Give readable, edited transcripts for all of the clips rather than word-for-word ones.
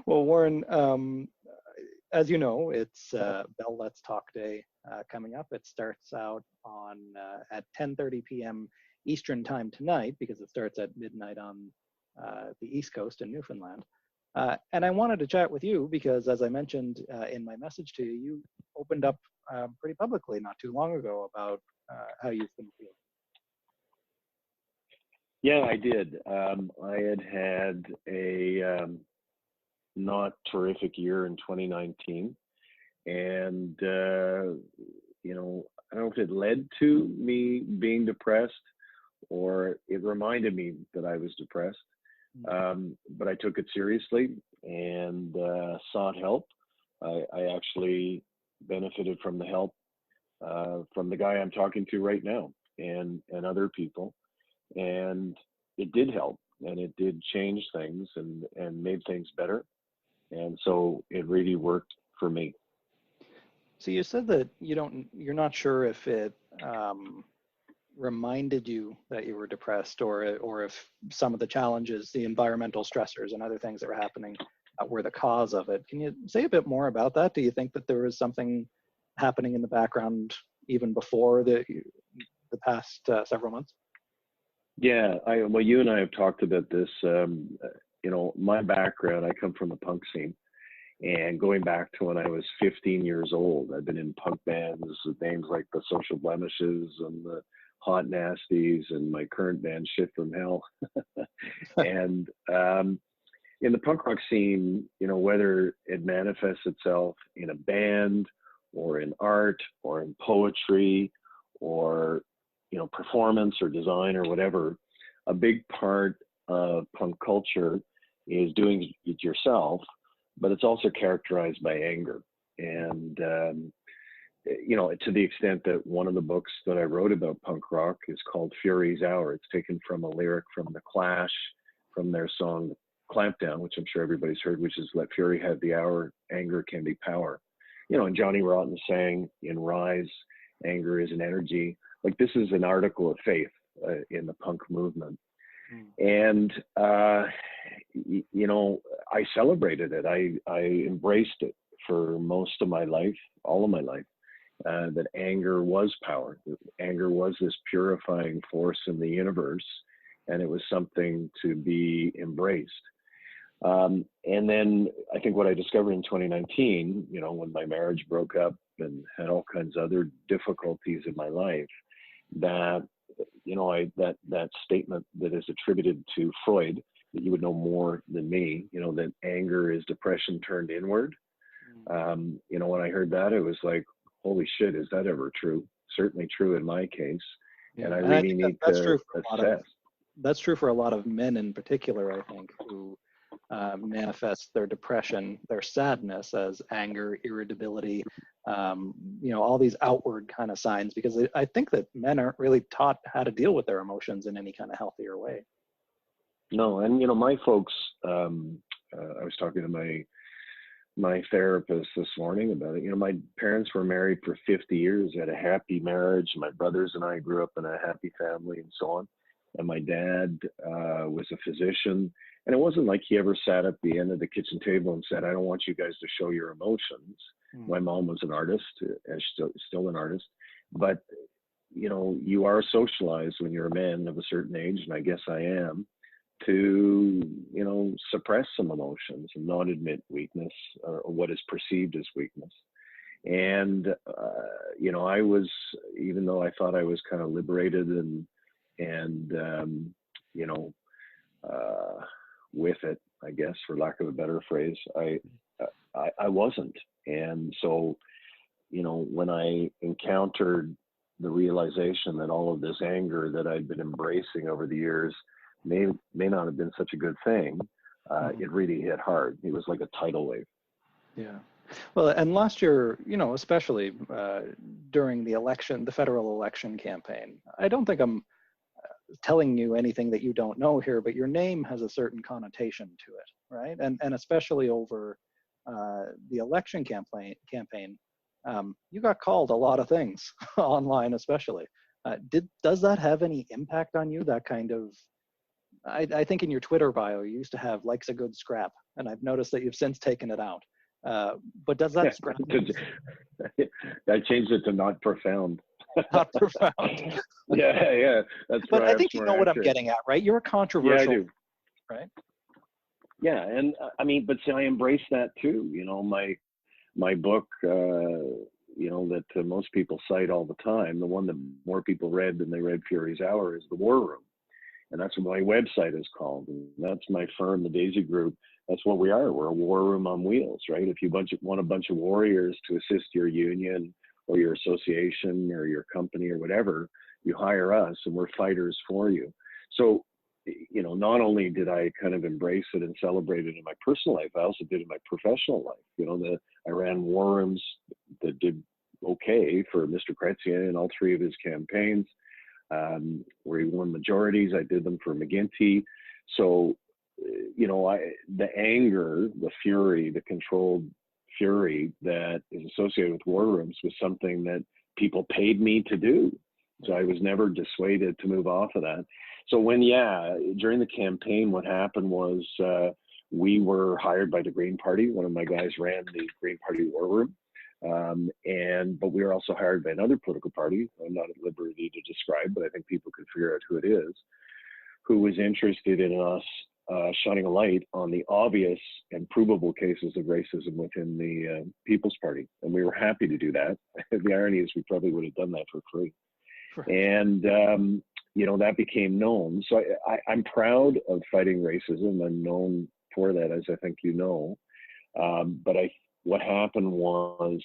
Well, Warren, as you know, it's Bell Let's Talk Day coming up. It starts out on at 10:30 p.m. Eastern time tonight because it starts at midnight on the East Coast in Newfoundland. And I wanted to chat with you because, as I mentioned in my message to you, you opened up pretty publicly not too long ago about how you've been feeling. Yeah, I did. I had a not terrific year in 2019, and you know, I don't know if it led to me being depressed or it reminded me that I was depressed. But I took it seriously and sought help. I actually benefited from the help from the guy I'm talking to right now and other people. And it did help, and it did change things and made things better. And so it really worked for me. So you said that you're not sure if it reminded you that you were depressed or if some of the challenges, the environmental stressors and other things that were happening were the cause of it. Can you say a bit more about that? Do you think that there was something happening in the background even before the past several months? Yeah, well, you and I have talked about this. You know, my background, I come from the punk scene, and going back to when I was 15 years old, I've been in punk bands with names like the Social Blemishes and the Hot Nasties, and my current band, Shit from Hell. And in the punk rock scene, you know, whether it manifests itself in a band or in art or in poetry or, you know, performance or design or whatever, a big part of punk culture is doing it yourself, but it's also characterized by anger. And, you know, to the extent that one of the books that I wrote about punk rock is called Fury's Hour. It's taken from a lyric from The Clash, from their song Clampdown, which I'm sure everybody's heard, which is let fury have the hour, anger can be power. You know, and Johnny Rotten sang in Rise, anger is an energy. Like, this is an article of faith in the punk movement. And, you know, I celebrated it. I embraced it for most of my life, all of my life, that anger was power. Anger was this purifying force in the universe, and it was something to be embraced. And then I think what I discovered in 2019, you know, when my marriage broke up and had all kinds of other difficulties in my life, that, you know, that statement that is attributed to Freud, that you would know more than me, you know, that anger is depression turned inward. You know, when I heard that, it was like, holy shit, is that ever true? Certainly true in my case. Yeah. And I really need to assess. That's true for a lot of men in particular, I think, who manifest their depression, their sadness as anger, irritability, you know, all these outward kind of signs, because I think that men aren't really taught how to deal with their emotions in any kind of healthier way. No, and, you know, my folks, I was talking to my therapist this morning about it. You know, my parents were married for 50 years, had a happy marriage. My brothers and I grew up in a happy family and so on. And my dad was a physician. And it wasn't like he ever sat at the end of the kitchen table and said, I don't want you guys to show your emotions. My mom was an artist, and still an artist. But, you know, you are socialized when you're a man of a certain age, and I guess I am, to, you know, suppress some emotions and not admit weakness or what is perceived as weakness. And, you know, I was, even though I thought I was kind of liberated and you know, with it, I guess, for lack of a better phrase, I wasn't. And so, you know, when I encountered the realization that all of this anger that I'd been embracing over the years may not have been such a good thing, it really hit hard. It was like a tidal wave. Yeah. Well, and last year, you know, especially during the election, the federal election campaign, I don't think I'm telling you anything that you don't know here, but your name has a certain connotation to it, right? And especially over the election campaign, you got called a lot of things online, especially. Does that have any impact on you? That kind of, I think in your Twitter bio, you used to have "likes a good scrap." and I've noticed that you've since taken it out. But does that scratch? I changed it to not profound. Not profound. Yeah, that's. But I think you know what I'm getting at, right? You're a controversial, yeah, I do. Right? Yeah, and I mean, but see, I embrace that too. You know, my book, you know, that most people cite all the time, the one that more people read than they read Fury's Hour, is The War Room. And that's what my website is called. And that's my firm, the Daisy Group. That's what we are. We're a war room on wheels, right? If you want a bunch of warriors to assist your union or your association or your company or whatever, you hire us and we're fighters for you. So, you know, not only did I kind of embrace it and celebrate it in my personal life, I also did it in my professional life. You know, I ran war rooms that did okay for Mr. Chrétien in all three of his campaigns. Where he won majorities. I did them for McGuinty. So, you know, the anger, the fury, the controlled fury that is associated with war rooms was something that people paid me to do. So I was never dissuaded to move off of that. So during the campaign, what happened was we were hired by the Green Party. One of my guys ran the Green Party war room. But we were also hired by another political party. I'm not at liberty to describe, but I think people can figure out who it is, who was interested in us shining a light on the obvious and provable cases of racism within the People's Party. And we were happy to do that. The irony is we probably would have done that for free. Right. And, you know, that became known. So I'm proud of fighting racism. I'm known for that, as I think you know. But what happened was,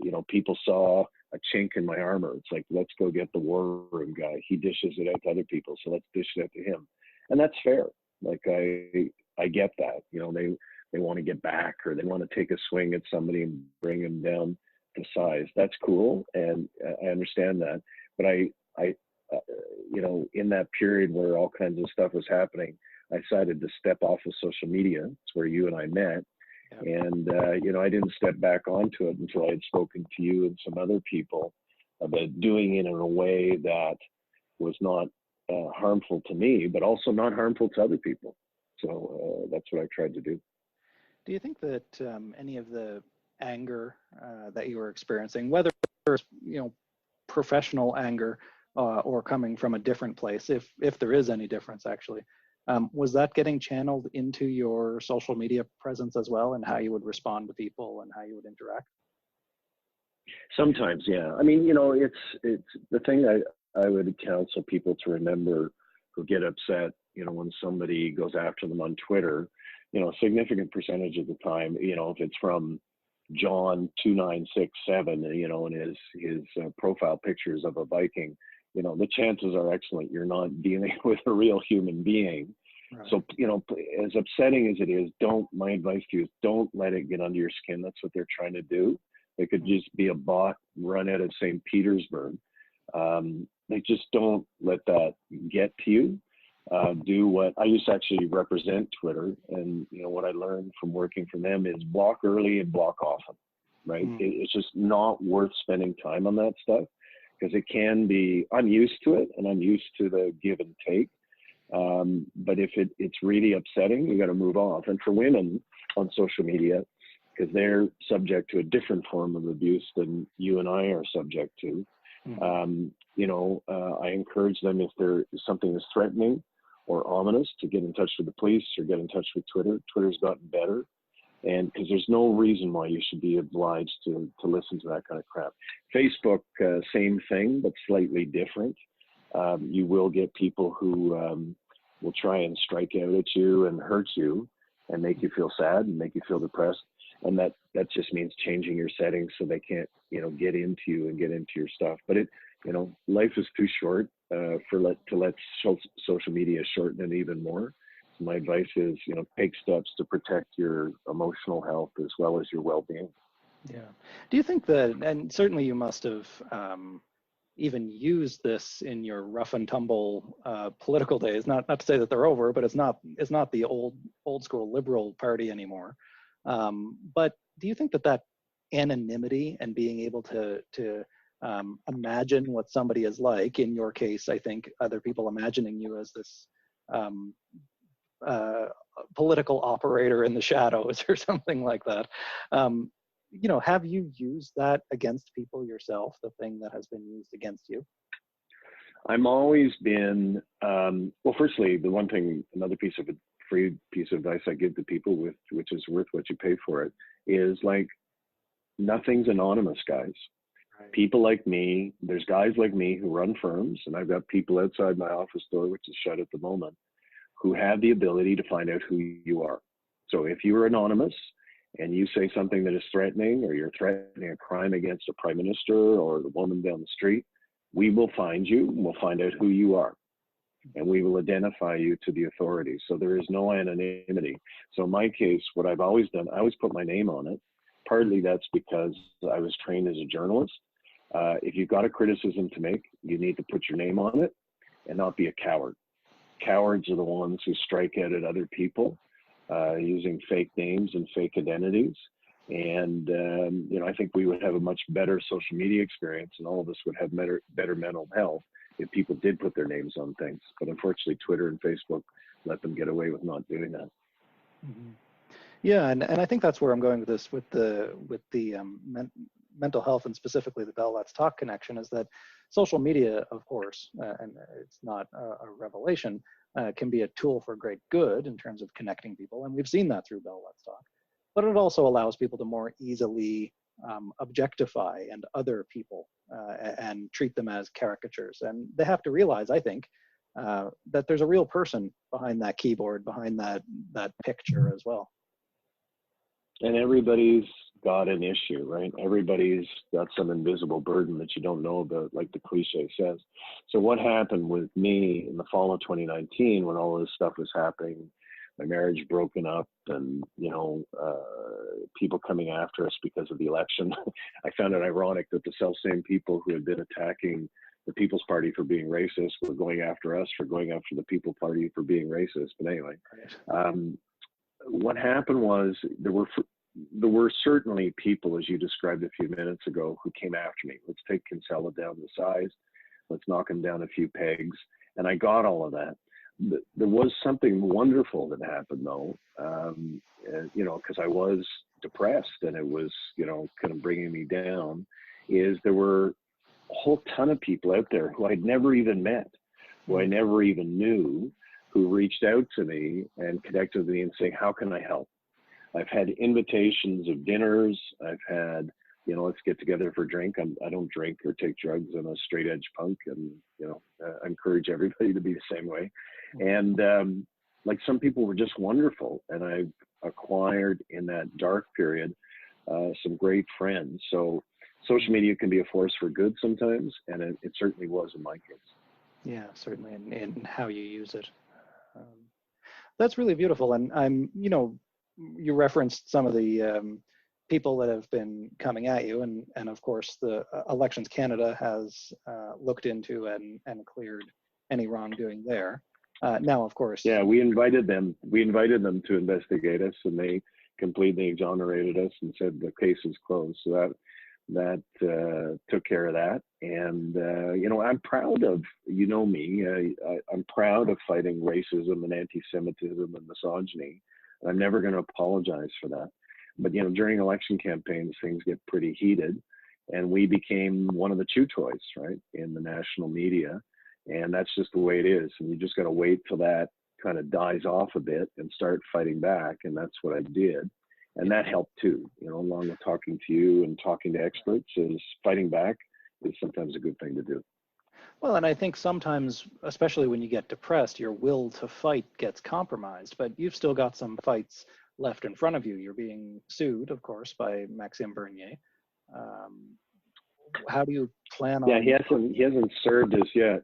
you know, people saw a chink in my armor. It's like, let's go get the war room guy. He dishes it out to other people, so let's dish it out to him. And that's fair. Like, I get that. You know, they want to get back, or they want to take a swing at somebody and bring him down to size. That's cool, and I understand that. But you know, in that period where all kinds of stuff was happening, I decided to step off of social media. It's where you and I met. And, you know, I didn't step back onto it until I had spoken to you and some other people about doing it in a way that was not harmful to me, but also not harmful to other people. So that's what I tried to do. Do you think that any of the anger that you were experiencing, whether it's, you know, professional anger or coming from a different place, if there is any difference actually, was that getting channeled into your social media presence as well, and how you would respond to people and how you would interact? Sometimes, yeah. I mean, you know, it's the thing I would counsel people to remember who get upset, you know, when somebody goes after them on Twitter. You know, a significant percentage of the time, you know, if it's from John 2967, you know, and his profile pictures of a Viking, you know, the chances are excellent you're not dealing with a real human being. Right. So, you know, as upsetting as it is, my advice to you is don't let it get under your skin. That's what they're trying to do. They could just be a bot run out of St. Petersburg. They just don't let that get to you. Do what I used to actually represent Twitter, and you know what I learned from working for them is block early and block often. Right? It's just not worth spending time on that stuff, because it can be. I'm used to it, and I'm used to the give and take. But if it's really upsetting, you got to move off. And for women on social media, because they're subject to a different form of abuse than you and I are subject to, you know, I encourage them, if something is threatening or ominous, to get in touch with the police or get in touch with Twitter. Twitter's gotten better, and because there's no reason why you should be obliged to listen to that kind of crap. Facebook, same thing, but slightly different. You will get people who will try and strike out at you and hurt you and make you feel sad and make you feel depressed. And that just means changing your settings so they can't, you know, get into you and get into your stuff. But you know, life is too short to let social media shorten it even more. So my advice is, you know, take steps to protect your emotional health as well as your well-being. Yeah. Do you think that, and certainly you must have even used this in your rough and tumble political days, not to say that they're over, but it's not the old school liberal party anymore. But do you think that anonymity and being able to imagine what somebody is like, in your case, I think other people imagining you as this political operator in the shadows or something like that. Have you used that against people yourself, the thing that has been used against you? I'm always been, well, firstly, the one thing, another free piece of advice I give to people which is worth what you pay for it, is like, nothing's anonymous, guys. Right. People like me, there's guys like me who run firms, and I've got people outside my office door, which is shut at the moment, who have the ability to find out who you are. So if you are anonymous and you say something that is threatening, or you're threatening a crime against a prime minister or the woman down the street, we will find you and we'll find out who you are. And we will identify you to the authorities. So there is no anonymity. So in my case, what I've always done, I always put my name on it. Partly that's because I was trained as a journalist. If you've got a criticism to make, you need to put your name on it and not be a coward. Cowards are the ones who strike out at other people using fake names and fake identities. And, I think we would have a much better social media experience, and all of us would have better mental health if people did put their names on things. But unfortunately, Twitter and Facebook let them get away with not doing that. Mm-hmm. Yeah, and I think that's where I'm going with this, with the mental health, and specifically the Bell Let's Talk connection, is that social media, of course, and it's not a revelation, can be a tool for great good in terms of connecting people, and we've seen that through Bell Let's Talk. But it also allows people to more easily objectify and other people and treat them as caricatures. And they have to realize, I think, that there's a real person behind that keyboard, behind that picture as well. And everybody's got an issue, right? Everybody's got some invisible burden that you don't know about, like the cliche says. So what happened with me in the fall of 2019, when all this stuff was happening, my marriage broken up, and people coming after us because of the election. I found it ironic that the self-same people who had been attacking the People's Party for being racist were going after us for going after the People Party for being racist. But anyway, what happened was there were certainly people, as you described a few minutes ago, who came after me. Let's take Kinsella down to size. Let's knock him down a few pegs. And I got all of that. There was something wonderful that happened, though, because I was depressed and it was, kind of bringing me down, is there were a whole ton of people out there who I'd never even met, who I never even knew, who reached out to me and connected with me and saying, how can I help? I've had invitations of dinners. I've had, let's get together for a drink. I don't drink or take drugs. I'm a straight edge punk, and, I encourage everybody to be the same way. And like, some people were just wonderful. And I've acquired in that dark period some great friends. So social media can be a force for good sometimes. And it certainly was in my case. Yeah, certainly in how you use it. That's really beautiful. And you referenced some of the people that have been coming at you, and of course the Elections Canada has looked into and cleared any wrongdoing there. Now, of course. Yeah, we invited them to investigate us, and they completely exonerated us and said the case is closed. So that took care of that. And I'm proud of, me, I'm proud of fighting racism and anti-Semitism and misogyny. I'm never going to apologize for that. But, during election campaigns, things get pretty heated, and we became one of the chew toys, right, in the national media. And that's just the way it is. And you just got to wait till that kind of dies off a bit and start fighting back. And that's what I did. And that helped too, along with talking to you and talking to experts, is fighting back is sometimes a good thing to do. Well, and I think sometimes, especially when you get depressed, your will to fight gets compromised, but you've still got some fights left in front of you. You're being sued, of course, by Maxime Bernier. How do you plan on? Yeah, he hasn't served us yet.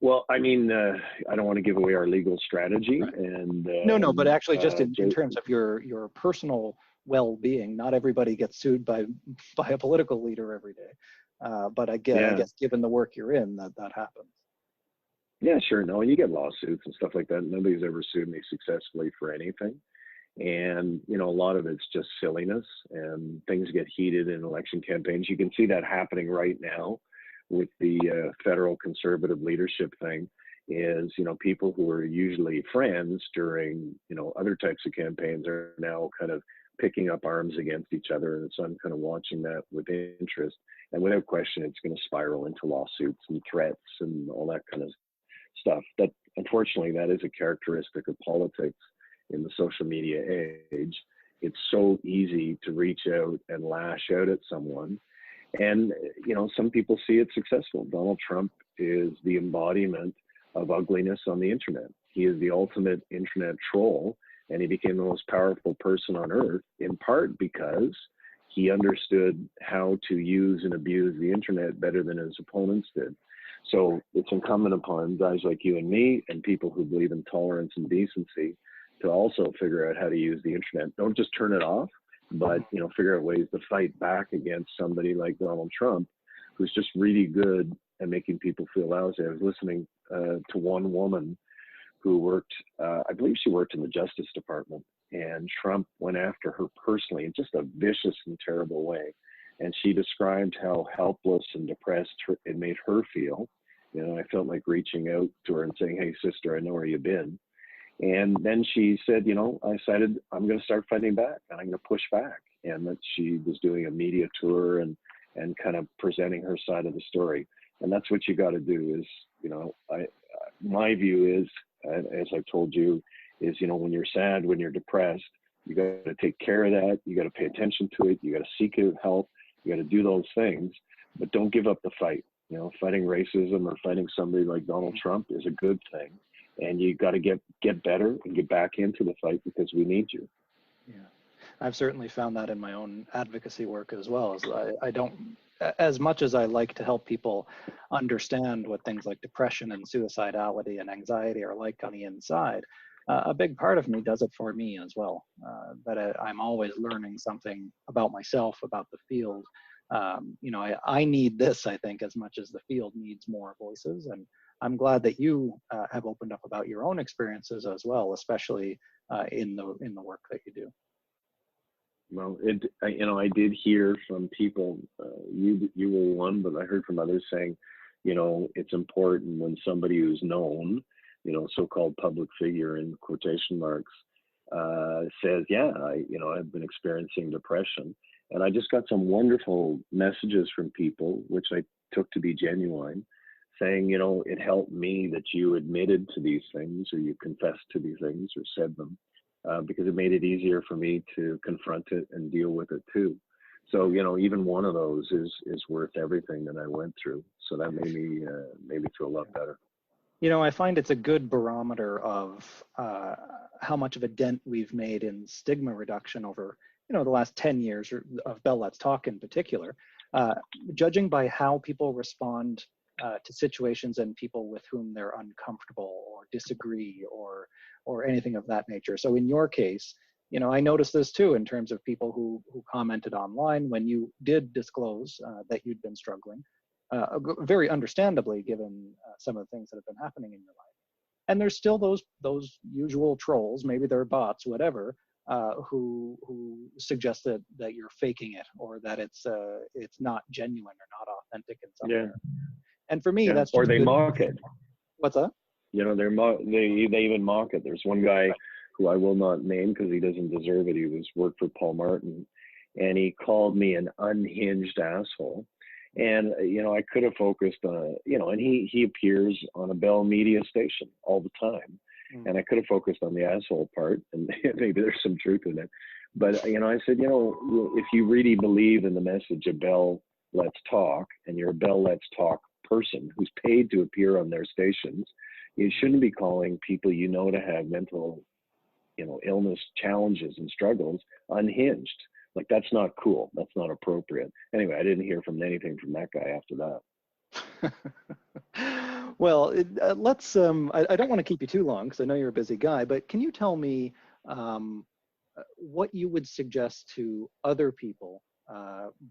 Well, I mean, I don't want to give away our legal strategy. Right. And no, but actually, just in terms of your personal well-being, not everybody gets sued by a political leader every day. But I guess given the work you're in, that happens. Yeah, sure. No, and you get lawsuits and stuff like that. Nobody's ever sued me successfully for anything. And, a lot of it's just silliness, and things get heated in election campaigns. You can see that happening right now with the federal conservative leadership thing. is, people who were usually friends during, other types of campaigns are now kind of picking up arms against each other. And so I'm kind of watching that with interest. And without question, it's going to spiral into lawsuits and threats and all that kind of stuff. That, unfortunately, that is a characteristic of politics in the social media age. It's so easy to reach out and lash out at someone. And, some people see it successful. Donald Trump is the embodiment of ugliness on the internet. He is the ultimate internet troll, and he became the most powerful person on earth, in part because he understood how to use and abuse the internet better than his opponents did. So it's incumbent upon guys like you and me and people who believe in tolerance and decency to also figure out how to use the internet. Don't just turn it off, but figure out ways to fight back against somebody like Donald Trump, who's just really good at making people feel lousy. I was listening to one woman who worked, I believe she worked in the Justice Department, and Trump went after her personally in just a vicious and terrible way. And she described how helpless and depressed it made her feel. I felt like reaching out to her and saying, "Hey, sister, I know where you've been." And then she said, I decided I'm going to start fighting back and I'm going to push back. And that she was doing a media tour and kind of presenting her side of the story. And that's what you got to do is, my view is, as I've told you, is, when you're sad, when you're depressed, you got to take care of that. You got to pay attention to it. You got to seek out help. You got to do those things, but don't give up the fight. Fighting racism or fighting somebody like Donald Trump is a good thing. And you got to get better and get back into the fight because we need you. Yeah, I've certainly found that in my own advocacy work as well. As I don't, as much as I like to help people understand what things like depression and suicidality and anxiety are like on the inside, a big part of me does it for me as well. That I'm always learning something about myself, about the field. I need this, I think, as much as the field needs more voices. And I'm glad that you have opened up about your own experiences as well, especially in the work that you do. Well, I did hear from people. You were one, but I heard from others saying, it's important when somebody who's known, so-called public figure in quotation marks, says, "Yeah, I've been experiencing depression," and I just got some wonderful messages from people, which I took to be genuine, saying, it helped me that you admitted to these things or you confessed to these things or said them, because it made it easier for me to confront it and deal with it too. So, even one of those is worth everything that I went through. So that made me feel a lot better. I find it's a good barometer of how much of a dent we've made in stigma reduction over, the last 10 years of Bell Let's Talk in particular, judging by how people respond to situations and people with whom they're uncomfortable or disagree or anything of that nature. So in your case, I noticed this too in terms of people who commented online when you did disclose that you'd been struggling, very understandably given some of the things that have been happening in your life. And there's still those usual trolls, maybe they're bots, whatever, who suggest that you're faking it or that it's not genuine or not authentic in some way. And for me, that's just or they good. mock it. What's that? They even mock it. There's one guy who I will not name because he doesn't deserve it. He worked for Paul Martin, and he called me an unhinged asshole. And I could have focused on and he appears on a Bell media station all the time, and I could have focused on the asshole part, and maybe there's some truth in it. But I said, if you really believe in the message of Bell Let's Talk, and you're a Bell Let's Talk person who's paid to appear on their stations, you shouldn't be calling people to have mental, illness challenges and struggles unhinged. Like, that's not cool. That's not appropriate. Anyway, I didn't hear anything from that guy after that. Well, let's, I don't want to keep you too long because I know you're a busy guy, but can you tell me what you would suggest to other people,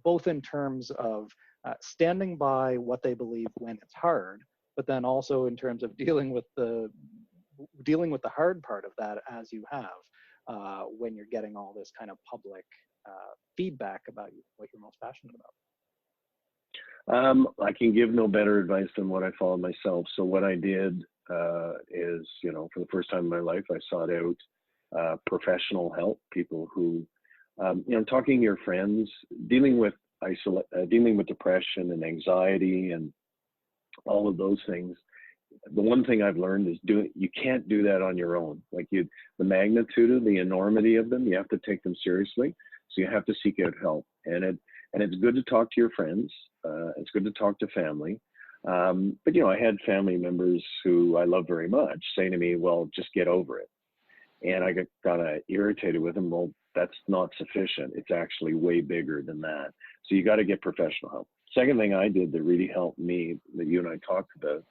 both in terms of standing by what they believe when it's hard, but then also in terms of dealing with the hard part of that as you have when you're getting all this kind of public feedback about what you're most passionate about? I can give no better advice than what I followed myself. So what I did is, you know, for the first time in my life, I sought out professional help, people who, you know, talking to your friends, dealing with dealing with depression and anxiety and all of those things. The one thing I've learned is you can't do that on your own. Like the magnitude of the enormity of them, you have to take them seriously. So you have to seek out help, and it's good to talk to your friends. It's good to talk to family. But you know, I had family members who I love very much saying to me, "Well, just get over it," and I got kind of irritated with them. Well, that's not sufficient. It's actually way bigger than that. So you got to get professional help. Second thing I did that really helped me, that you and I talked about,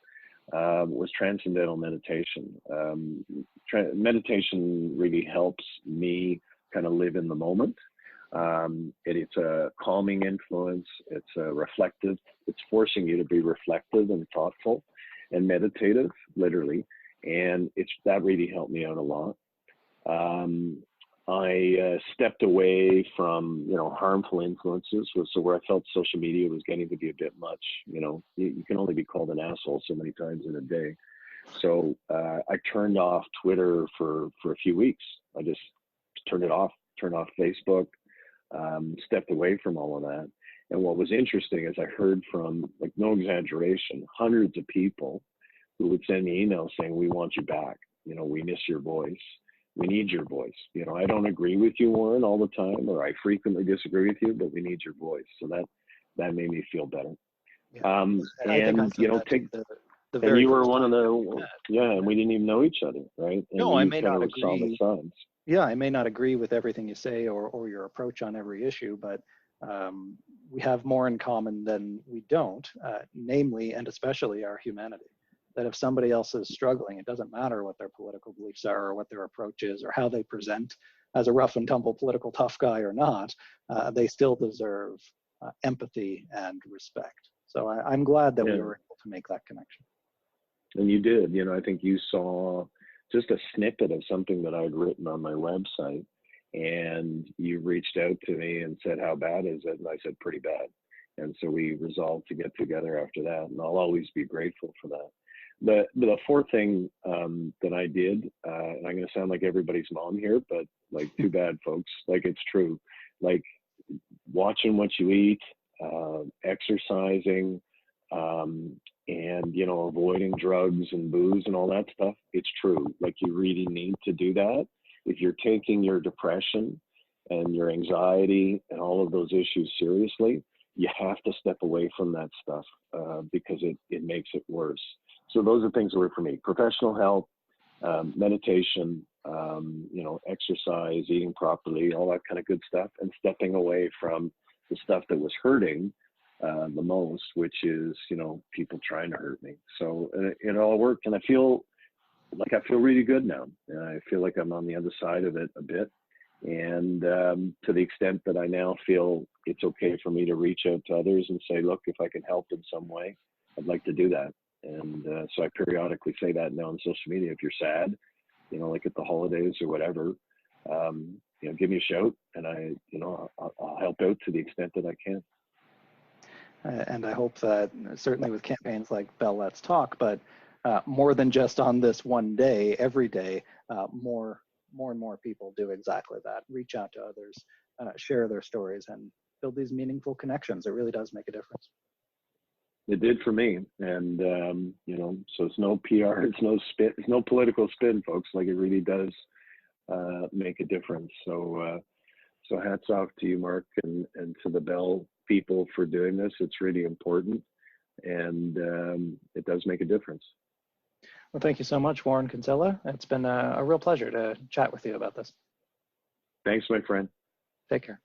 was transcendental meditation. Meditation really helps me kind of live in the moment. It's a calming influence. It's a reflective. It's forcing you to be reflective and thoughtful and meditative, literally. And that really helped me out a lot. I stepped away from, you know, harmful influences. So where I felt social media was getting to be a bit much, you know, you can only be called an asshole so many times in a day. So I turned off Twitter for a few weeks. I just turned it off, turned off Facebook, stepped away from all of that. And what was interesting is I heard from, like, no exaggeration, hundreds of people who would send me emails saying, "We want you back. You know, we miss your voice. We need your voice. You know, I don't agree with you, Warren, all the time, or I frequently disagree with you, but we need your voice." So that made me feel better. Yeah. And I think I you know, the and you were first one of time the, yeah, and we didn't even know each other, right? And No, I you may kind not of saw the agree. signs. Yeah, I may not agree with everything you say or your approach on every issue, but we have more in common than we don't, namely and especially our humanity. That if somebody else is struggling, it doesn't matter what their political beliefs are or what their approach is or how they present as a rough and tumble political tough guy or not, they still deserve empathy and respect. So I'm glad that we were able to make that connection. And you did. You know, I think you saw just a snippet of something that I'd written on my website, and you reached out to me and said, "How bad is it?" And I said, "Pretty bad." And so we resolved to get together after that, and I'll always be grateful for that. The fourth thing that I did, and I'm going to sound like everybody's mom here, but like, too bad, folks. Like, it's true. Like, watching what you eat, exercising, and, you know, avoiding drugs and booze and all that stuff. It's true. Like, you really need to do that. If you're taking your depression and your anxiety and all of those issues seriously, you have to step away from that stuff because it makes it worse. So those are things that work for me: professional help, meditation, you know, exercise, eating properly, all that kind of good stuff, and stepping away from the stuff that was hurting the most, which is, you know, people trying to hurt me. So it all worked, and I feel really good now. And I feel like I'm on the other side of it a bit. And to the extent that I now feel it's okay for me to reach out to others and say, "Look, if I can help in some way, I'd like to do that." And so I periodically say that now on social media. If you're sad, you know, like at the holidays or whatever, you know, give me a shout, and I'll help out to the extent that I can. And I hope that certainly with campaigns like Bell Let's Talk, but more than just on this one day, every day, more and more people do exactly that. Reach out to others, share their stories, and build these meaningful connections. It really does make a difference. It did for me. And, you know, so it's no PR, it's no spin, it's no political spin, folks. Like, it really does make a difference. So hats off to you, Mark, and to the Bell people for doing this. It's really important, and it does make a difference. Well, thank you so much, Warren Kinsella. It's been a real pleasure to chat with you about this. Thanks, my friend. Take care.